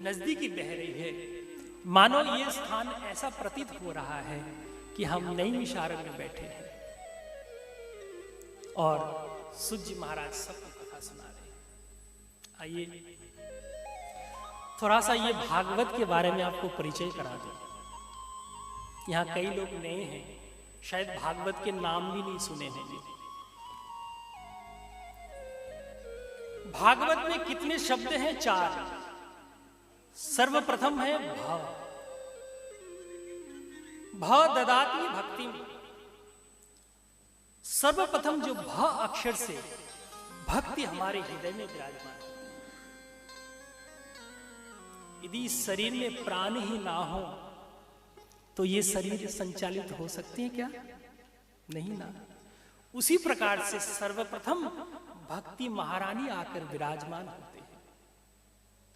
नजदीकी बह रही है। मानो ये स्थान ऐसा प्रतीत हो रहा है कि हम नैमिषारण्य में बैठे हैं और सूत जी महाराज सबको कथा सुना रहे हैं। आइए थोड़ा सा ये भागवत के बारे में आपको परिचय करा दूं। यहाँ कई लोग नए हैं, शायद भागवत के नाम भी नहीं सुने हैं। भागवत में कितने शब्द हैं? 4। सर्वप्रथम है भ। भ ददाति भक्ति में। सर्वप्रथम जो भ अक्षर से भक्ति हमारे हृदय में विराजमान है। यदि इस शरीर में प्राण ही ना हो तो ये शरीर संचालित हो सकते हैं क्या? नहीं ना। उसी प्रकार से सर्वप्रथम भक्ति महारानी आकर विराजमान होते हैं।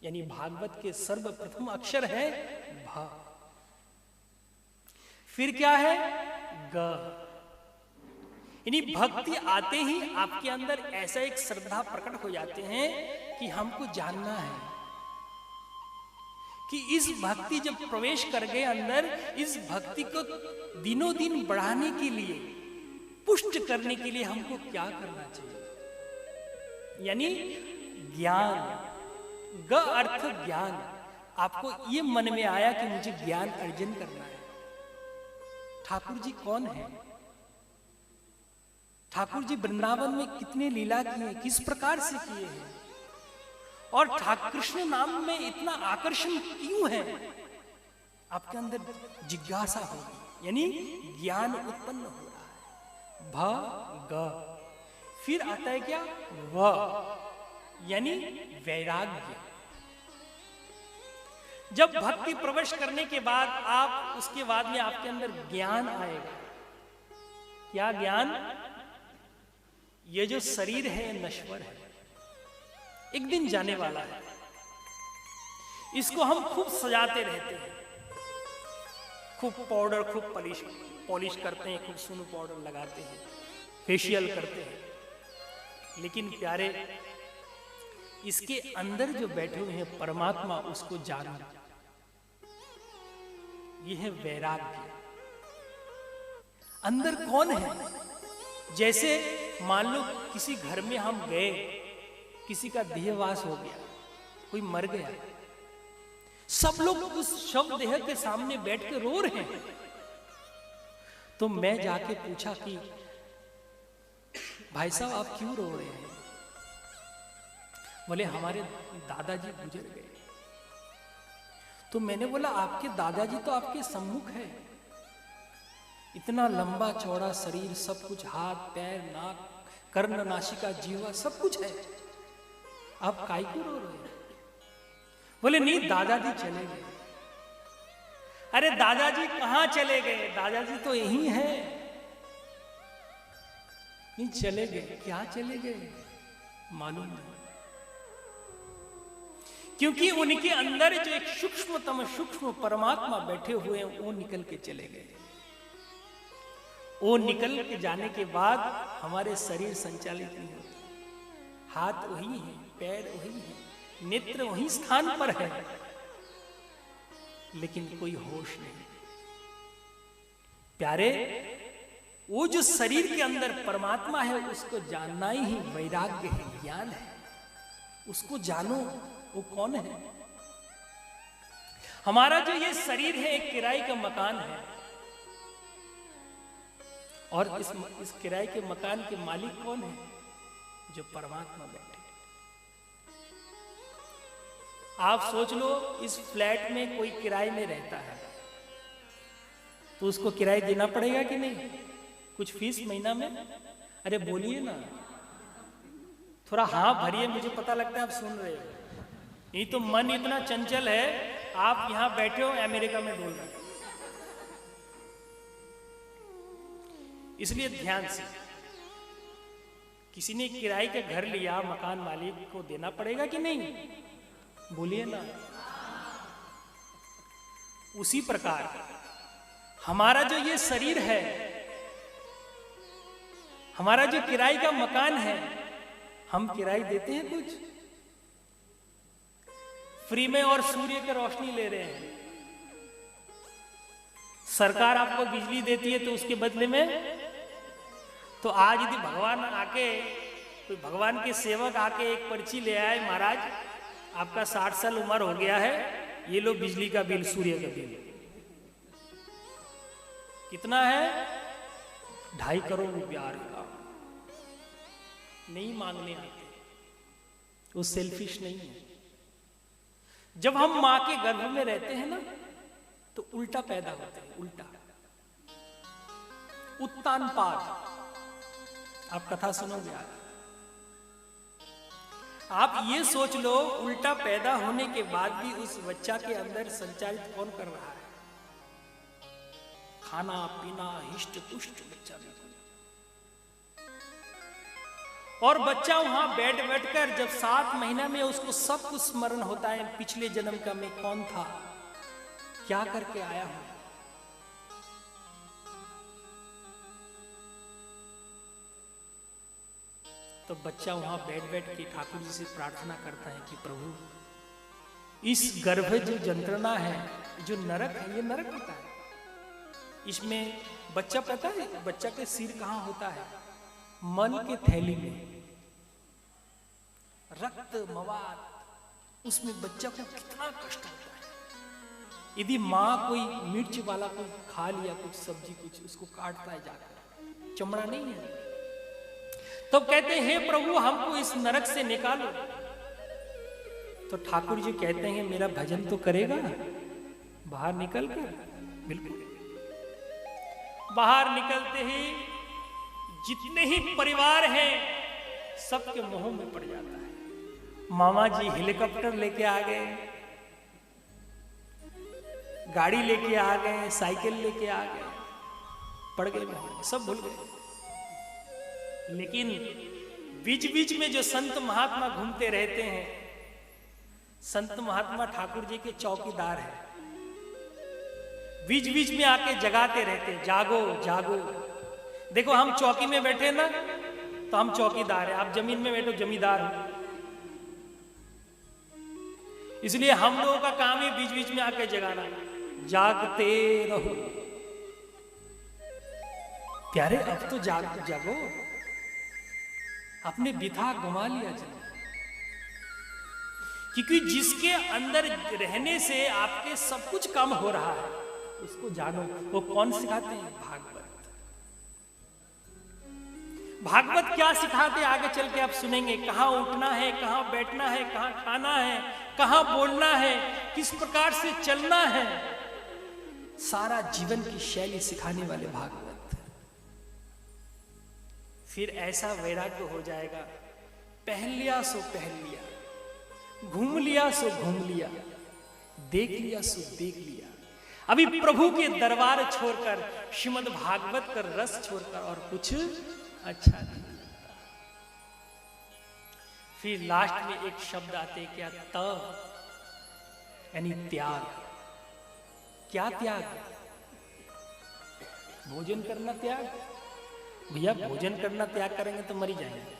यानी भागवत के सर्वप्रथम अक्षर है भ। फिर क्या है? ग। यानी भक्ति आते ही आपके अंदर ऐसा एक श्रद्धा प्रकट हो जाते हैं कि हमको जानना है कि इस भक्ति जब प्रवेश कर गए अंदर, इस भक्ति को दिनों दिन बढ़ाने के लिए, पुष्ट करने के लिए हमको क्या करना चाहिए? यानी ज्ञान। ग अर्थ ज्ञान। आपको ये मन में आया कि मुझे ज्ञान अर्जन करना है। ठाकुर जी कौन है? ठाकुर जी वृंदावन में कितने लीला किए, किस प्रकार से किए हैं, और ठाकुर कृष्ण नाम में इतना आकर्षण क्यों है? आपके अंदर जिज्ञासा होगी, यानी ज्ञान उत्पन्न हो रहा है। भ ग। फिर आता है क्या? व, यानी वैराग्य। जब भक्ति प्रवेश करने के बाद आप उसके बाद में आपके अंदर ज्ञान आएगा। क्या ज्ञान? ये जो शरीर है नश्वर है, एक दिन जाने वाला है। इसको हम खूब सजाते रहते हैं, खूब पाउडर, खूब पॉलिश करते हैं, खूब सुनु पाउडर लगाते हैं, फेशियल करते हैं। लेकिन प्यारे, इसके अंदर जो बैठे हुए हैं परमात्मा, उसको जानना, यह है वैराग्य। अंदर कौन है? जैसे मान लो किसी घर में हम गए, किसी का देहवास हो गया, कोई मर गया, सब लोग उस शव देह के सामने बैठ के रो रहे हैं। तो मैं जाके पूछा कि भाई साहब आप क्यों रो रहे हैं? बोले हमारे दादाजी गुजर गए। तो मैंने बोला आपके दादाजी तो आपके सम्मुख है, इतना लंबा चौड़ा शरीर, सब कुछ, हाथ पैर नाक कर्ण नासिका जीवा सब कुछ है, आप काहे क्यों रो रहे हैं? बोले नहीं दादाजी चले गए। अरे दादाजी कहां चले गए? दादाजी तो यही है। नहीं चले गए। क्या चले गए? मालूम नहीं। क्योंकि उनके अंदर जो एक सूक्ष्म परमात्मा बैठे हुए हैं, वो निकल के चले गए। वो निकल के जाने के बाद हमारे शरीर संचालित नहीं होते। हाथ वही है, पैर वही है, नेत्र वही स्थान पर है, लेकिन कोई होश नहीं। प्यारे, वो जो शरीर के अंदर परमात्मा है, उसको जानना ही वैराग्य है, ज्ञान है। उसको जानो, वो कौन है? हमारा जो ये शरीर है एक किराए का मकान है, और इस किराए के मकान के मालिक कौन है? जो परमात्मा बैठे। आप सोच लो, इस फ्लैट में कोई किराए में रहता है तो उसको किराया देना पड़ेगा कि नहीं? कुछ फीस महीना में? अरे बोलिए ना, थोड़ा हाँ भरिए, मुझे पता लगता है आप सुन रहे हो। नहीं तो मन इतना चंचल है, आप यहां बैठे हो अमेरिका में डोल रहे। इसलिए ध्यान से, किसी ने किराए का घर लिया, मकान मालिक को देना पड़ेगा कि नहीं? बोलिए ना। उसी प्रकार हमारा जो ये शरीर है, हमारा जो किराए का मकान है, हम किराए देते हैं कुछ? फ्री में और सूर्य की रोशनी ले रहे हैं। सरकार आपको बिजली देती है तो उसके बदले में, तो आज यदि भगवान आके, कोई भगवान के सेवक आके एक पर्ची ले आए, महाराज आपका 60 साल उम्र हो गया है, ये लो बिजली का बिल, सूर्य का बिल कितना है, 2.5 करोड़ रुपया का। नहीं मांगने आते, वो सेल्फिश नहीं है। जब हम मां के गर्भ में रहते हैं ना, तो उल्टा पैदा होता है, उल्टा उत्तान पाद। आप कथा सुनोगे आज। आप ये सोच लो, उल्टा पैदा होने के बाद भी उस बच्चा के अंदर संचालित कौन कर रहा है? खाना पीना हिष्ट पुष्ट बच्चा भी। और बच्चा वहां बैठकर जब 7 महीना में उसको सब कुछ स्मरण होता है, पिछले जन्म का मैं कौन था, क्या करके आया हूं। तो बच्चा वहां बैठ के ठाकुर जी से प्रार्थना करता है कि प्रभु, इस गर्भ जो यंत्रणा है, जो नरक है, ये नरक होता है। इसमें बच्चा, पता है बच्चा के सिर कहां होता है? मल के थैली में, रक्त मवाद, उसमें बच्चा को कितना कष्ट होता है। यदि माँ कोई मिर्च वाला कोई खा लिया, कुछ सब्जी, कुछ उसको काटता है जाकर, चमड़ा नहीं है, तो कहते हैं हे प्रभु हमको इस नरक से निकालो। तो ठाकुर जी कहते हैं मेरा भजन तो करेगा बाहर निकल कर। बिल्कुल। बाहर निकलते ही जितने ही परिवार हैं सबके मोह में पड़ जाता है। मामा जी हेलीकॉप्टर लेके आ गए, गाड़ी लेके आ गए, साइकिल लेके आ गए, पड़ गए मोह में, सब भूल गए। लेकिन बीच बीच में जो संत महात्मा घूमते रहते हैं, संत महात्मा ठाकुर जी के चौकीदार हैं, बीच बीच में आके जगाते रहते हैं, जागो जागो। देखो हम चौकी में बैठे ना तो हम चौकीदार हैं, आप जमीन में बैठो जमींदार हो। इसलिए हम लोगों का काम है बीच बीच में आके जगाना, जागते रहो प्यारे, अब तो जागो, आपने बिथा गंवा लिया जन्म। क्योंकि जिसके अंदर रहने से आपके सब कुछ काम हो रहा है, उसको जानो। वो कौन सिखाते हैं? भागवत। भागवत क्या सिखाते आगे चल के आप सुनेंगे। कहां उठना है, कहां बैठना है, कहां खाना है, कहां बोलना है, किस प्रकार से चलना है, सारा जीवन की शैली सिखाने वाले भागवत। फिर ऐसा वैराग्य हो जाएगा, पहन लिया सो पहन लिया, घूम लिया सो घूम लिया, देख लिया सो देख लिया। अभी प्रभु के दरबार छोड़कर, श्रीमद् भागवत का रस छोड़कर और कुछ अच्छा नहीं लगता। फिर लास्ट में एक शब्द आते, क्या? तप, यानी त्याग। क्या त्याग? भोजन करना त्याग? भैया भोजन करना त्याग करेंगे तो मर ही जाएंगे।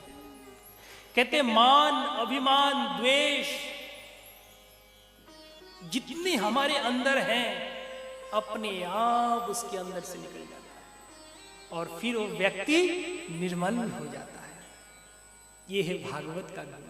कहते मान, अभिमान, द्वेष जितने हमारे अंदर हैं, अपने आप उसके अंदर से निकल जाता है और फिर वो व्यक्ति निर्मल हो जाता है। ये है भागवत का गुण।